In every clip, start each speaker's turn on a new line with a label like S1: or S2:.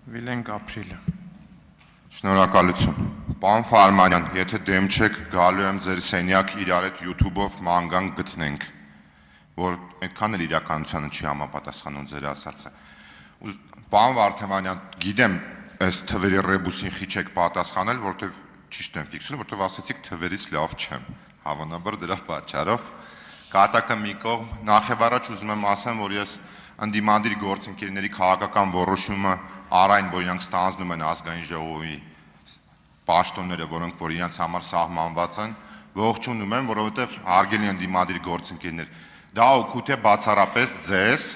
S1: Վիլեն Գաբրիելը։
S2: Շնորհակալություն։ Պարոն Ֆարմանյան, եթե դեմ չեք, գալու եմ ձեր սենյակ իրար հետ YouTube-ով մանգան գտնենք, որ այդքան էլ իրականությանը չի համապատասխանում ձեր ասածը։ Պարոն Վարդանյան, գիտեմ, այս թվերի ռեբուսին խիչ եք պատասխանել, որտեղ ճիշտ եմ ֆիքսել, որտեղ ասացիք թվերից լավ չեմ, հավանաբար դրա պատճառով։ Կատակը մի կողմ, նախևառաջ ուզում եմ ասեմ, որ ես ընդդիմադիր գործընկերների քաղաքական որոշումը Արայն, որ իրանք ստանձնում են ազգային ժողովի պաշտոնները, որոնք որ իրենց համար սահմանված են, ողջունում են, որովհետև հարգելի ընդդիմադիր գործընկերներ, դա օգուտ է բացառապես ձեզ,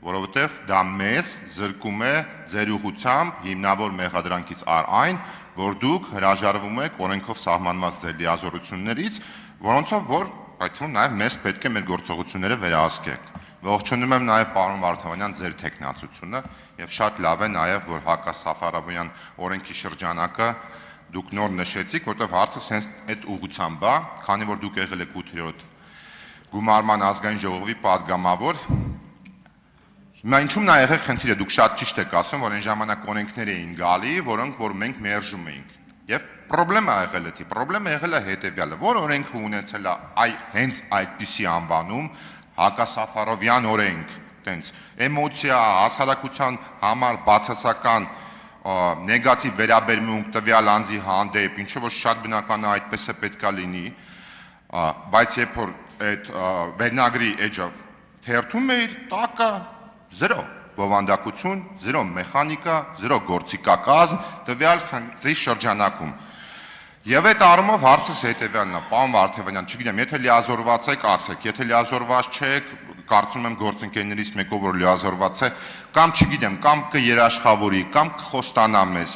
S2: որովհետև դա մեզ զրկում է ձեր ուղղությամբ հիմնավոր մեղադրանքից այն, որ դուք հրաժարվում եք օրենքով սահմանված ձեր լիազորություններից, որոնցով որ այդ թվում նաև մեզ պետք է մեր գործողությունները վերահսկեք։ Ողջունում եմ նաև պարոն Վարդանյան ձեր տեխնացությունը եւ շատ լավ է նաև որ հակասաֆարավյան օրենքի շրջանակը դուք նոր նշեցիք, որտեղ հարցը հենց այդ ուղղությամբ է, քանի որ դուք եղել եք 8-րդ գումարման ազգային ժողովի падգամավոր։ Հիմա ինչու՞մն է եղել խնդիրը, դուք շատ ճիշտ եք ասում, որ այն ժամանակ օրենքներ էին գալի, որոնք որ մենք մերժում էինք։ Եվ պրոբլեմը եղել է, պրոբլեմը եղել է հետեւյալը, որ օրենքը ունեցել է հենց այդպիսի անվանում, հակասաֆարովյան օրենք, տենց էմոցիա, հասարակության համար բացասական նեգատիվ վերաբերմունք տվյալ անձի հանդեպ, ինչը որ շատ բնական է այդպես է պետքա լինի, բայց երբ որ այդ վերնագրի էջը թերթում էիր, տակը զրո բովանդակություն, զրո մեխանիկա, զրո գործիքակազմ, տվյալ խնդրի շրջանակում։ Եվ այդ առումով հարցս հետևյալն է, պարոն Վարդանյան, չգիտեմ, եթե լիազորված եք, ասեք, եթե լիազորված չեք, կարծում եմ գործընկերներից մեկով որ լիազորված է, կամ չգիտեմ, կամ կերաշխավորի, կամ կխոստանա մեզ,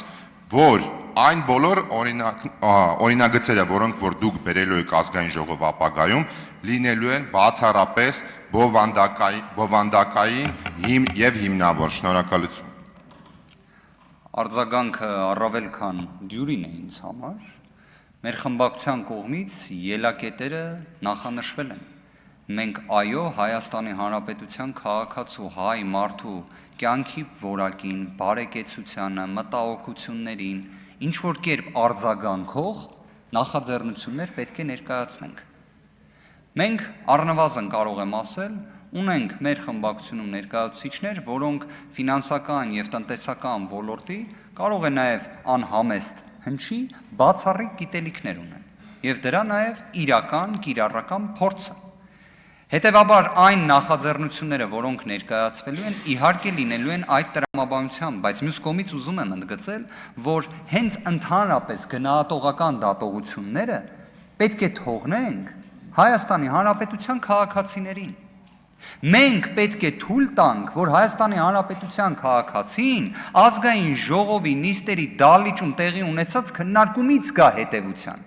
S2: որ այն բոլոր օրինագծերը, որոնք որ դուք բերելու եք ազգային ժողով ապագայում, լինելու են բացառապես բովանդակային եւ հիմնավոր։ Շնորհակալություն։
S3: Արձագանքը առավել քան դյուրին է ինձ համար։ Մեր խմբակցության կողմից ելակետերը նախանշվել են։ Մենք այո Հայաստանի Հանրապետության քաղաքացու հայ մարդու կյանքի որակին, բարեկեցությանը, մտահոգություններին, ինչ որ կերպ արձագանքող նախաձեռնություններ պետք է ներկայացնենք։ Մենք առնվազն կարող եմ ասել, ունենք մեր խմբակցությունում ներկայացուցիչներ, որոնք ֆինանսական եւ տնտեսական ոլորտի կարող է նաեւ անհամեստ հնչի բացառիկ գիտելիքներ ունեն եւ դրա նաեւ իրական կիրառական փորձը։ Հետևաբար այն նախաձեռնությունները, որոնք ներկայացվելու են, իհարկե լինելու են այդ տրամաբանությամբ, բայց մյուս կողմից ուզում եմ ընդգծել, որ հենց ընդհանրապես գնահատողական դատողությունները պետք է թողնենք Հայաստանի Հանրապետության քաղաքացիներին։ Մենք պետք է թույլ տանք, որ Հայաստանի Հանրապետության քաղաքացին ազգային ժողովի նիստերի դալիճում տեղի ունեցած քննարկումից գա հետևության։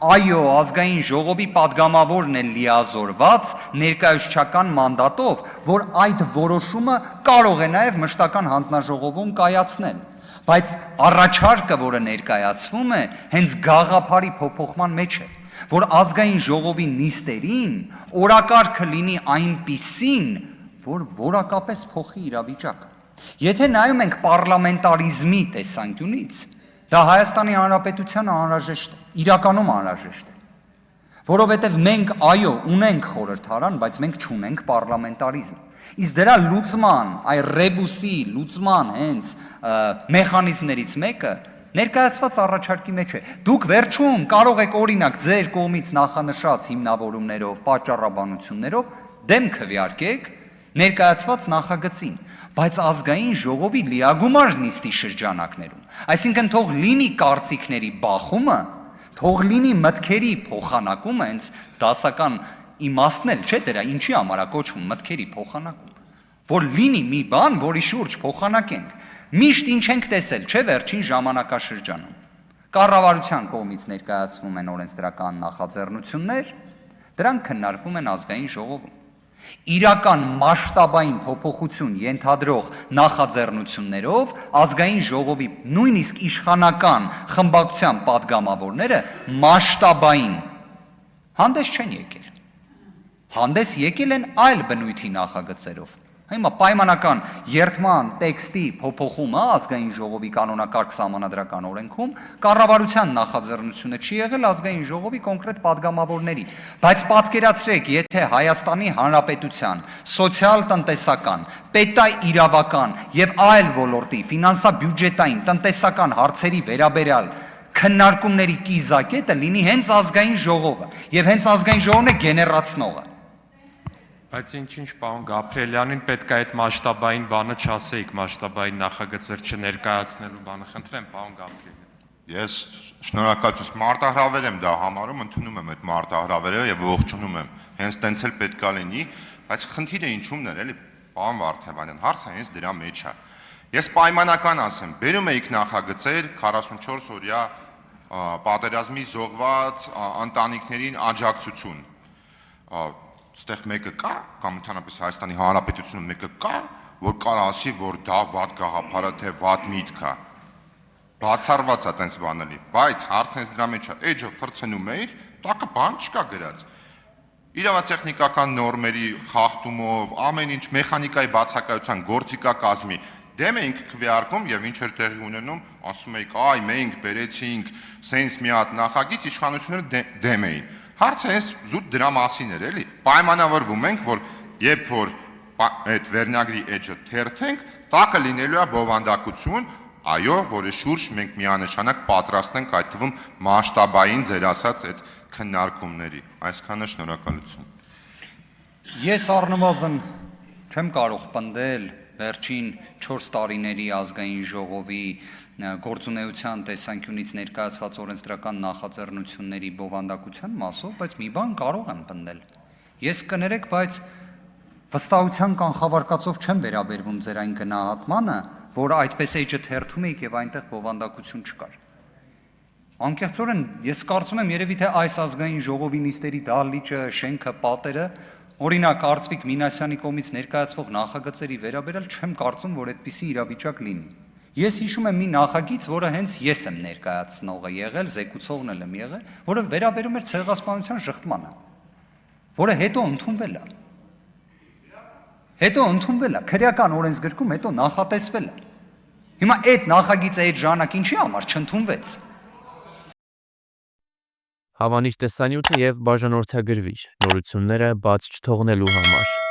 S3: Այո, ազգային ժողովի падգամավորն է լիազորված ներկայացուցչական մանդատով, որ այդ որոշումը կարող է նաև մշտական հանձնաժողովում կայացնել։ Բայց առաջարկը, որը ներկայացվում է, հենց գաղափարի փոփոխման մեջ է, որ ազգային ժողովի նիստերին օրակարգը լինի այնպիսին, որ որակապես փոխի իրավիճակը։ Եթե նայում ենք պարլամենտարիզմի տեսանկյունից, դա Հայաստանի Հանրապետությանը անհրաժեշտ է, իրականում անհրաժեշտ է, որովհետև մենք այո ունենք խորհրդարան, բայց մենք չունենք պարլամենտարիզմ։ Իսկ դրա լուծման, այ ռեբուսի լուծման հենց մեխանիզմներից մեկը ներկայացված առաջարկի մեջ է։ Դուք վերջում կարող եք օրինակ ձեր կողմից նախանշած հիմնավորումներով, պատճառաբանություններով դեմ քվեարկեք ներկայացված նախագծին, բայց ազգային ժողովի լիագումար նիստի շրջանակներում, այսինքն թող լինի կարծիքների բախումը, թող լինի մտքերի փոխանակումը, հենց դասական իմաստն էլ չէ դրա, ինչի համար է կոչվում մտքերի փոխանակում, որ լինի մի բան, որի շուրջ փոխանակենք։ Միշտ ինչ ենք տեսել, չէ՞ վերջին ժամանակաշրջանում։ Կառավարության կողմից ներկայացվում են օրենսդրական նախաձեռնություններ, դրանք քննարկվում են ազգային ժողովում։ Իրական մասշտաբային փոփոխություն ենթադրող նախաձեռնություններով ազգային ժողովի նույնիսկ իշխանական խմբակցության падգամավորները մասշտաբային հանդես չեն եկել։ Հանդես եկել են այլ բնույթի նախագծերով։ Հիմա պայմանական երթման տեքստի փոփոխումը ազգային ժողովի կանոնակարգ սահմանադրական օրենքում կառավարության նախաձեռնությունը չի եղել ազգային ժողովի կոնկրետ падգամավորների, բայց պատկերացրեք, եթե Հայաստանի Հանրապետության սոցիալ-տնտեսական, պետաիրավական եւ այլ ոլորտի ֆինանսա-բյուջետային տնտեսական հարցերի վերաբերյալ քննարկումների կիզակետը լինի հենց ազգային ժողովը եւ հենց ազգային ժողովն է գեներացնողը։
S1: Բայց ինչ պարոն Գաբրիելյանին պետք է այդ մասշտաբային բանը չասեիք, մասշտաբային նախագծեր չներկայացնելու բանը, խնդրեմ պարոն Գաբրիելյան։
S2: Ես շնորհակալություն մարտահրավեր եմ դա համարում, ընդունում եմ այդ մարտահրավերը եւ ողջունում եմ։ Հենց տենց էլ պետք է լինի, բայց խնդիրը ինչումն էր, էլի, պարոն Վարդևանյան, հարցը հենց դրա մեջ է։ Ես պայմանական ասեմ, բերում էիք նախագծեր 44 օրյա պատերազմի զոհված ընտանիքներին աջակցություն։ Ստեղ մեկը կա, կամ ընդհանրապես Հայաստանի Հանրապետությունում մեկը կա, որ կարող ասի, որ դա վատ գաղափար է, թե վատ միտք է։ Բացառված է տենց բաների, բայց հարցը հենց դրա մեջ է, էջը ֆրցնում էիր, տակը բան չկա գրած։ Իրավատեխնիկական նորմերի խախտումով, ամեն ինչ մեխանիկայի բացակայության գործիքակազմի դեմ էինք քվեարկում եւ ինչ էր տեղի ունենում, ասում էիք, այ մենք բերեցինք սենց մի հատ նախագիծ, իշխանությունները դեմ էին։ Հարցը հենց զուտ դրա մասին էր, էլի։ Պայմանավորվում ենք, որ երբ որ այդ վերնագրի էջը թերթենք, տակը լինելու է բովանդակություն, այո, որի շուրջ մենք միանշանակ պատրաստ ենք այդ թվում մասշտաբային ձեր ասած այդ քննարկումների։ Այսքանը շնորհակալություն։
S3: Ես առնվազն չեմ կարող պնդել վերջին 4 տարիների ազգային ժողովի գործունեության տեսանկյունից ներկայացված օրենսդրական նախաձեռնությունների բովանդակության մասով, բայց մի բան կարող եմ պնդել։ Ես կներեք, բայց վստահության կանխավարկածով չեմ վերաբերվում ձեր այն գնահատմանը, որ այդպես էջը թերթում էիք եւ այնտեղ բովանդակություն չկար։ Անկեղծորեն ես կարծում եմ երևի թե այս ազգային ժողովի նիստերի դահլիճը, շենքը, պատերը, օրինակ Արծվիկ Մինասյանի կողմից ներկայացվող նախագծերի վերաբերյալ չեմ կարծում, որ այդպիսի իրավիճակ լինի։ Ես հիշում եմ մի նախագիծ, որը հենց ես եմ ներկայացնողը եղել, զեկուցողն եմ եղել, որը վերաբերում էր ցեղասպանության շղթմանը, որը հետո ընդունվել է։ Հետո ընդունվել է, քրեական օրենսգրքում հետո նախատեսվել է։ Հիմա այդ նախագիծը այդ ժամանակ ինչի համար չընդունվեց։
S4: Հավանիչ տեսանյութը եւ բաժանորդագրվիչ նորությունները բաց չթողնելու համար։